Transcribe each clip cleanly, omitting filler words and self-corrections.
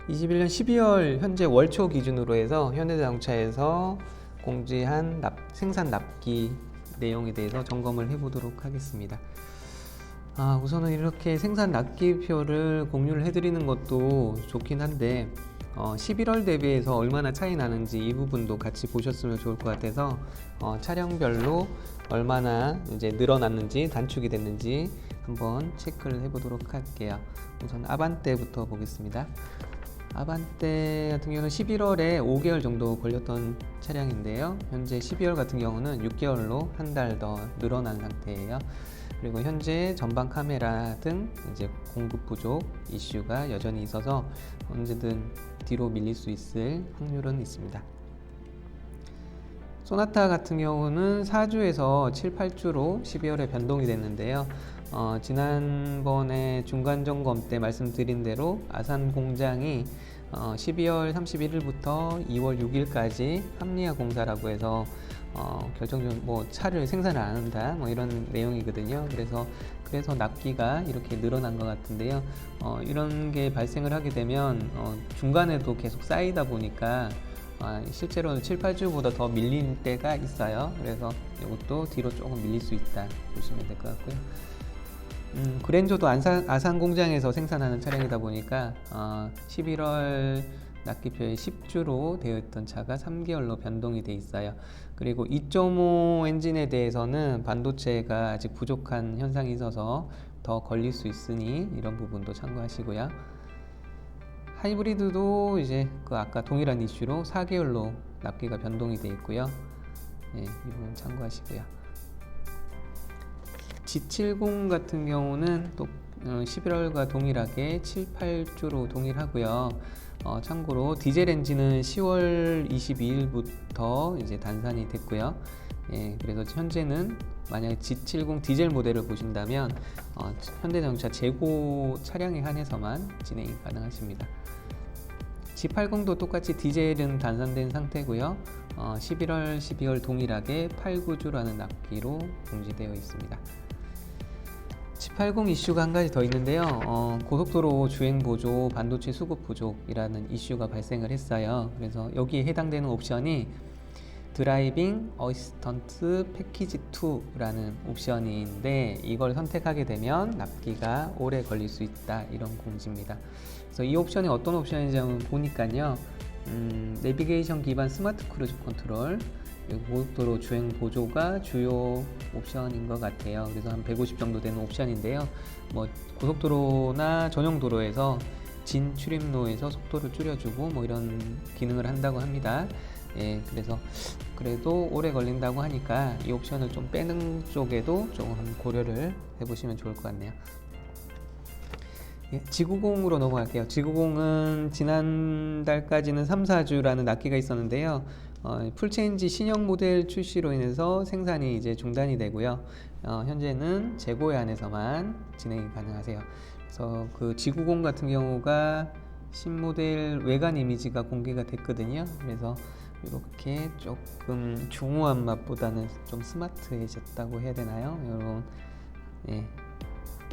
21년 12월 현재 월초 기준으로 해서 현대자동차에서 공지한 생산 납기 내용에 대해서 점검을 해보도록 하겠습니다. 우선은 이렇게 생산 납기표를 공유를 해드리는 것도 좋긴 한데 11월 대비해서 얼마나 차이 나는지 이 부분도 같이 보셨으면 좋을 것 같아서 차량별로 얼마나 이제 늘어났는지 단축이 됐는지 한번 체크를 해보도록 할게요. 우선 아반떼부터 보겠습니다. 아반떼 같은 경우는 11월에 5개월 정도 걸렸던 차량인데요. 현재 12월 같은 경우는 6개월로 한 달 더 늘어난 상태예요. 그리고 현재 전방 카메라 등 이제 공급 부족 이슈가 여전히 있어서 언제든 뒤로 밀릴 수 있을 확률은 있습니다. 소나타 같은 경우는 4주에서 7, 8주로 12월에 변동이 됐는데요. 지난번에 중간 점검 때 말씀드린 대로 아산 공장이 12월 31일부터 2월 6일까지 합리화 공사라고 해서 결정적으로 차를 생산을 안 한다 이런 내용이거든요. 그래서 납기가 이렇게 늘어난 것 같은데요. 이런 게 발생을 하게 되면 중간에도 계속 쌓이다 보니까 실제로는 7, 8주보다 더 밀릴 때가 있어요. 그래서 이것도 뒤로 조금 밀릴 수 있다 보시면 될 것 같고요. 그랜저도 아산 공장에서 생산하는 차량이다 보니까 11월 납기표에 10주로 되어 있던 차가 3개월로 변동이 돼 있어요. 그리고 2.5 엔진에 대해서는 반도체가 아직 부족한 현상이 있어서 더 걸릴 수 있으니 이런 부분도 참고하시고요. 하이브리드도 이제 아까 동일한 이슈로 4개월로 납기가 변동이 돼 있고요. 이 부분 참고하시고요. G70 같은 경우는 또 11월과 동일하게 7, 8주로 동일하고요. 참고로 디젤 엔진은 10월 22일부터 이제 단산이 됐고요. 그래서 현재는 만약에 G70 디젤 모델을 보신다면 현대자동차 재고 차량에 한해서만 진행이 가능하십니다. G80도 똑같이 디젤은 단산된 상태고요. 11월, 12월 동일하게 8, 9주라는 납기로 공지되어 있습니다. G80 이슈가 한 가지 더 있는데요. 고속도로 주행 보조, 반도체 수급 부족이라는 이슈가 발생을 했어요. 그래서 여기에 해당되는 옵션이 드라이빙 어시스턴트 패키지 2라는 옵션인데 이걸 선택하게 되면 납기가 오래 걸릴 수 있다 이런 공지입니다. 그래서 이 옵션이 어떤 옵션인지 한번 보니까요. 내비게이션 기반 스마트 크루즈 컨트롤, 고속도로 주행 보조가 주요 옵션인 것 같아요. 그래서 한 150 정도 되는 옵션인데요. 고속도로나 전용 도로에서 진 출입로에서 속도를 줄여주고 이런 기능을 한다고 합니다. 그래서 그래도 오래 걸린다고 하니까 이 옵션을 좀 빼는 쪽에도 조금 한번 고려를 해보시면 좋을 것 같네요. G90으로 넘어갈게요. G90은 지난달까지는 3, 4주라는 납기가 있었는데요. 풀체인지 신형 모델 출시로 인해서 생산이 이제 중단이 되고요. 현재는 재고에 한해서만 진행이 가능하세요. 그래서 그 G90 같은 경우가 신모델 외관 이미지가 공개가 됐거든요. 그래서 이렇게 조금 중후한 맛보다는 좀 스마트해졌다고 해야 되나요? 여러분,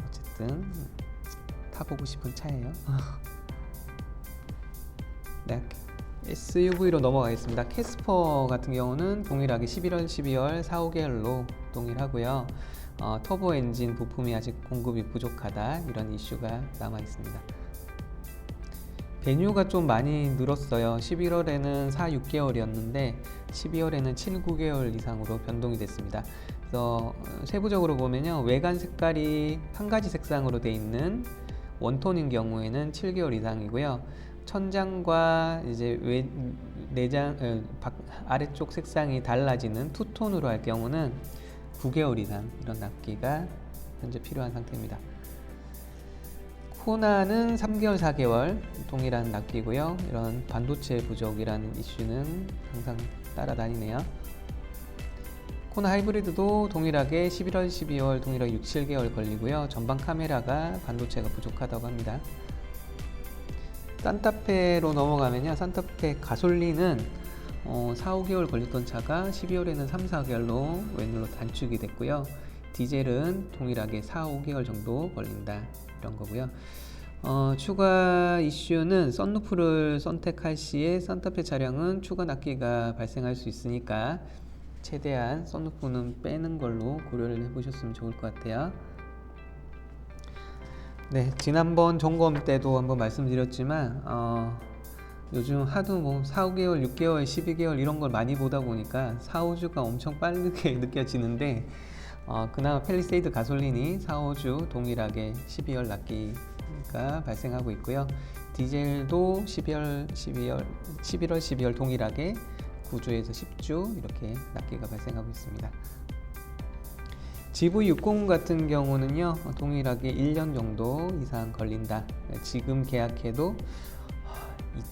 어쨌든 타보고 싶은 차예요. 네, SUV로 넘어가겠습니다. 캐스퍼 같은 경우는 동일하게 11월, 12월 4, 5개월로 동일하고요. 터보 엔진 부품이 아직 공급이 부족하다 이런 이슈가 남아 있습니다. 배뉴가 좀 많이 늘었어요. 11월에는 4, 6개월이었는데 12월에는 7, 9개월 이상으로 변동이 됐습니다. 그래서 세부적으로 보면요, 외관 색깔이 한 가지 색상으로 되어 있는 원톤인 경우에는 7개월 이상이고요. 천장과 이제 아래쪽 색상이 달라지는 투톤으로 할 경우는 9개월 이상 이런 납기가 현재 필요한 상태입니다. 코나는 3개월, 4개월 동일한 납기고요. 이런 반도체 부족이라는 이슈는 항상 따라다니네요. 코나 하이브리드도 동일하게 11월, 12월 동일하게 6, 7개월 걸리고요. 전방 카메라가 반도체가 부족하다고 합니다. 산타페로 넘어가면요. 산타페 가솔린은 4, 5개월 걸렸던 차가 12월에는 3, 4개월로 웬으로 단축이 됐고요. 디젤은 동일하게 4, 5개월 정도 걸린다 이런 거고요. 추가 이슈는 썬루프를 선택할 시에 산타페 차량은 추가 납기가 발생할 수 있으니까 최대한 썬루프는 빼는 걸로 고려를 해보셨으면 좋을 것 같아요. 네, 지난번 점검 때도 한번 말씀드렸지만 요즘 하도 뭐 4, 5개월, 6개월, 12개월 이런 걸 많이 보다 보니까 4, 5주가 엄청 빠르게 느껴지는데 그나마 팰리세이드 가솔린이 4, 5주 동일하게 12월 납기가 발생하고 있고요. 디젤도 11월, 12월 동일하게 9주에서 10주 이렇게 납기가 발생하고 있습니다. GV60 같은 경우는요, 동일하게 1년 정도 이상 걸린다. 지금 계약해도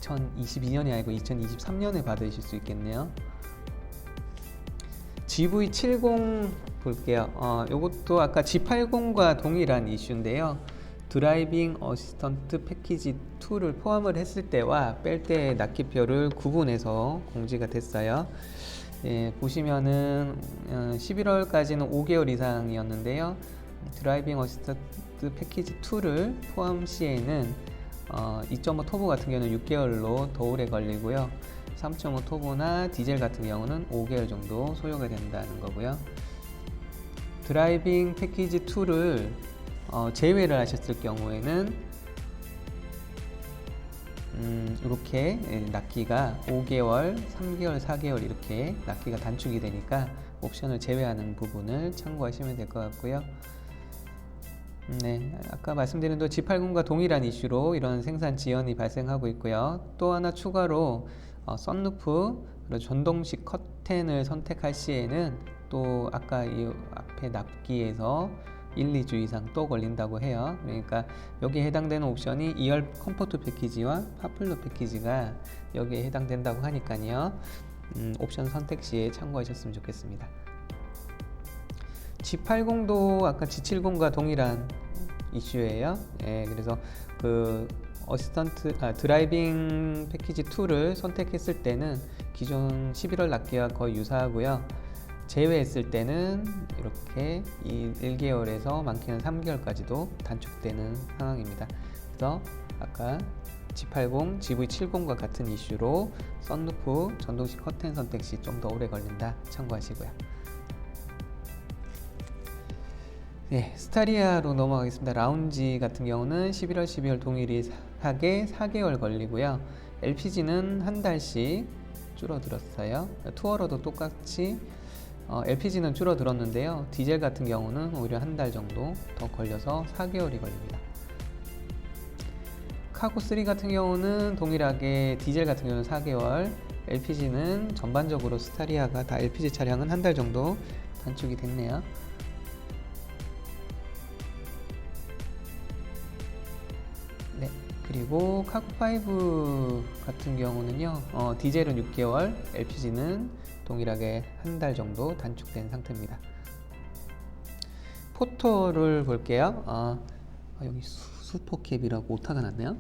2022년이 아니고 2023년에 받으실 수 있겠네요. GV70 볼게요. 요것도 아까 G80과 동일한 이슈인데요. 드라이빙 어시스턴트 패키지 2를 포함을 했을 때와 뺄 때 납기표를 구분해서 공지가 됐어요. 예, 보시면은 11월까지는 5개월 이상이었는데요. 드라이빙 어시스턴트 패키지 2를 포함 시에는 2.5 터보 같은 경우는 6개월로 더 오래 걸리고요. 3.5 터보나 디젤 같은 경우는 5개월 정도 소요가 된다는 거고요. 드라이빙 패키지 2를 제외를 하셨을 경우에는 이렇게 납기가 5개월, 3개월, 4개월 이렇게 납기가 단축이 되니까 옵션을 제외하는 부분을 참고하시면 될 것 같고요. 네, 아까 말씀드린 대로 G80과 동일한 이슈로 이런 생산 지연이 발생하고 있고요. 또 하나 추가로 썬루프 그리고 전동식 커튼을 선택할 시에는 또 아까 이 앞에 납기에서 1, 2주 이상 또 걸린다고 해요. 그러니까 여기에 해당되는 옵션이 2열 컴포트 패키지와 파플러 패키지가 여기에 해당된다고 하니까요. 옵션 선택 시에 참고하셨으면 좋겠습니다. G80도 아까 G70과 동일한 이슈예요. 예, 그래서 그 드라이빙 패키지 2를 선택했을 때는 기존 11월 납기와 거의 유사하고요. 제외했을 때는 이렇게 1개월에서 많게는 3개월까지도 단축되는 상황입니다. 그래서 아까 G80, GV70과 같은 이슈로 썬루프, 전동식 커튼 선택 시 좀 더 오래 걸린다 참고하시고요. 네, 스타리아로 넘어가겠습니다. 라운지 같은 경우는 11월, 12월 동일하게 4개월 걸리고요. LPG는 한 달씩 줄어들었어요. 투어러도 똑같이 LPG는 줄어들었는데요. 디젤 같은 경우는 오히려 한 달 정도 더 걸려서 4개월이 걸립니다. 카고3 같은 경우는 동일하게 디젤 같은 경우는 4개월, LPG는 전반적으로 스타리아가 다 LPG 차량은 한 달 정도 단축이 됐네요. 네, 그리고 카고5 같은 경우는요, 디젤은 6개월, LPG는 동일하게 한 달 정도 단축된 상태입니다. 포토를 볼게요. 여기 슈퍼캡이라고 오타가 났네요.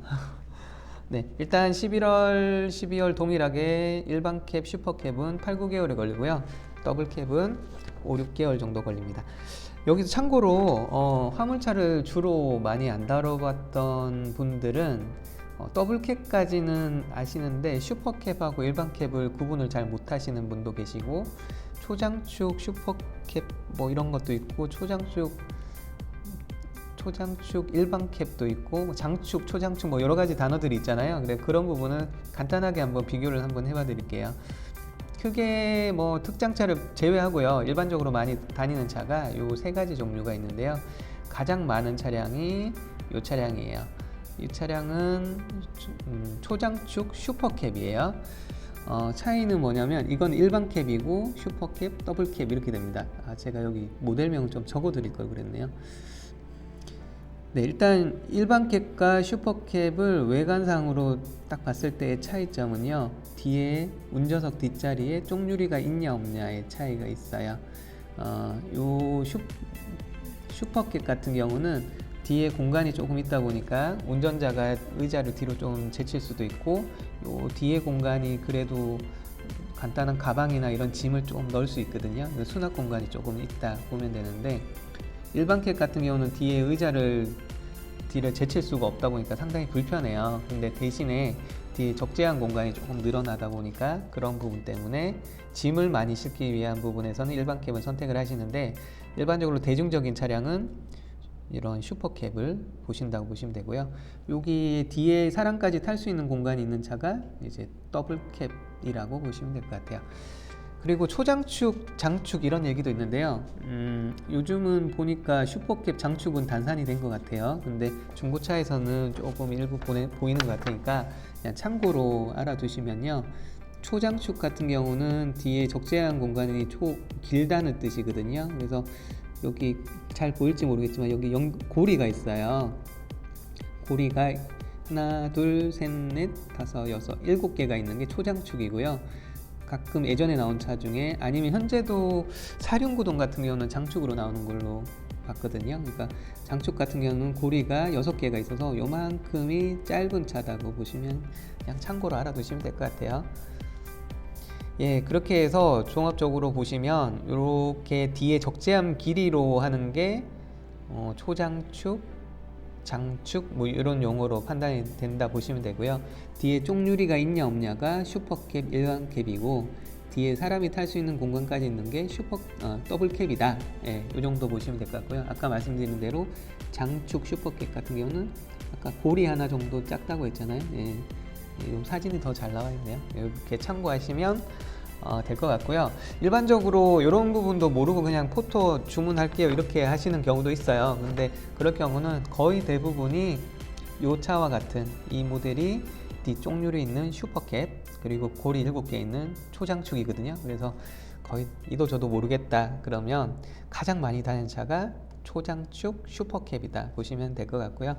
네, 일단 11월, 12월 동일하게 일반 캡, 슈퍼캡은 8, 9개월에 걸리고요. 더블캡은 5, 6개월 정도 걸립니다. 여기서 참고로 화물차를 주로 많이 안 다뤄봤던 분들은 더블캡까지는 아시는데 슈퍼캡하고 일반 캡을 구분을 잘 못하시는 분도 계시고, 초장축 슈퍼캡 뭐 이런 것도 있고, 초장축 일반 캡도 있고, 장축, 초장축 뭐 여러 가지 단어들이 있잖아요. 그래 그런 부분은 간단하게 한번 비교를 한번 해봐 드릴게요. 크게 뭐 특장차를 제외하고요, 일반적으로 많이 다니는 차가 요 세 가지 종류가 있는데요. 가장 많은 차량이 요 차량이에요. 이 차량은 초장축 슈퍼캡이에요. 차이는 뭐냐면 이건 일반 캡이고 슈퍼캡, 더블캡 이렇게 됩니다. 제가 여기 모델명을 좀 적어 드릴 걸 그랬네요. 네, 일단 일반 캡과 슈퍼캡을 외관상으로 딱 봤을 때의 차이점은요, 뒤에 운전석 뒷자리에 쪽유리가 있냐 없냐의 차이가 있어요. 요 슈퍼캡 같은 경우는 뒤에 공간이 조금 있다 보니까 운전자가 의자를 뒤로 좀 제칠 수도 있고, 요 뒤에 공간이 그래도 간단한 가방이나 이런 짐을 좀 넣을 수 있거든요. 수납 공간이 조금 있다 보면 되는데, 일반 캡 같은 경우는 뒤에 의자를 뒤를 제칠 수가 없다 보니까 상당히 불편해요. 근데 대신에 뒤에 적재한 공간이 조금 늘어나다 보니까 그런 부분 때문에 짐을 많이 싣기 위한 부분에서는 일반 캡을 선택을 하시는데, 일반적으로 대중적인 차량은 이런 슈퍼캡을 보신다고 보시면 되고요. 여기 뒤에 사람까지 탈 수 있는 공간이 있는 차가 이제 더블캡이라고 보시면 될 것 같아요. 그리고 초장축, 장축 이런 얘기도 있는데요. 요즘은 보니까 슈퍼캡 장축은 단산이 된 것 같아요. 근데 중고차에서는 조금 일부 보이는 것 같으니까 그냥 참고로 알아두시면요. 초장축 같은 경우는 뒤에 적재한 공간이 길다는 뜻이거든요. 그래서 여기 잘 보일지 모르겠지만 여기 고리가 있어요. 고리가 하나, 둘, 셋, 넷, 다섯, 여섯, 7개가 있는 게 초장축이고요. 가끔 예전에 나온 차 중에, 아니면 현재도 사륜구동 같은 경우는 장축으로 나오는 걸로 봤거든요. 그러니까 장축 같은 경우는 고리가 6개가 있어서 요만큼이 짧은 차다고 보시면 그냥 참고로 알아두시면 될 것 같아요. 예, 그렇게 해서 종합적으로 보시면 이렇게 뒤에 적재함 길이로 하는 게 초장축, 장축 뭐 이런 용어로 판단이 된다 보시면 되고요. 뒤에 쪽유리가 있냐 없냐가 슈퍼캡, 일반캡이고, 뒤에 사람이 탈 수 있는 공간까지 있는 게 더블캡이다. 예, 이 정도 보시면 될 것 같고요. 아까 말씀드린 대로 장축 슈퍼캡 같은 경우는 아까 고리 하나 정도 작다고 했잖아요. 예, 사진이 더 잘 나와 있네요. 이렇게 참고하시면 될 것 같고요. 일반적으로 이런 부분도 모르고 그냥 포토 주문할게요 이렇게 하시는 경우도 있어요. 근데 그럴 경우는 거의 대부분이 이 차와 같은 이 모델이 뒤쪽률에 있는 슈퍼캡, 그리고 고리 7개 있는 초장축이거든요. 그래서 거의 이도 저도 모르겠다 그러면 가장 많이 다니는 차가 초장축 슈퍼캡이다 보시면 될 것 같고요.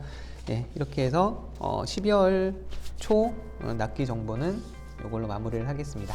예, 이렇게 해서 12월 초 납기 정보는 이걸로 마무리를 하겠습니다.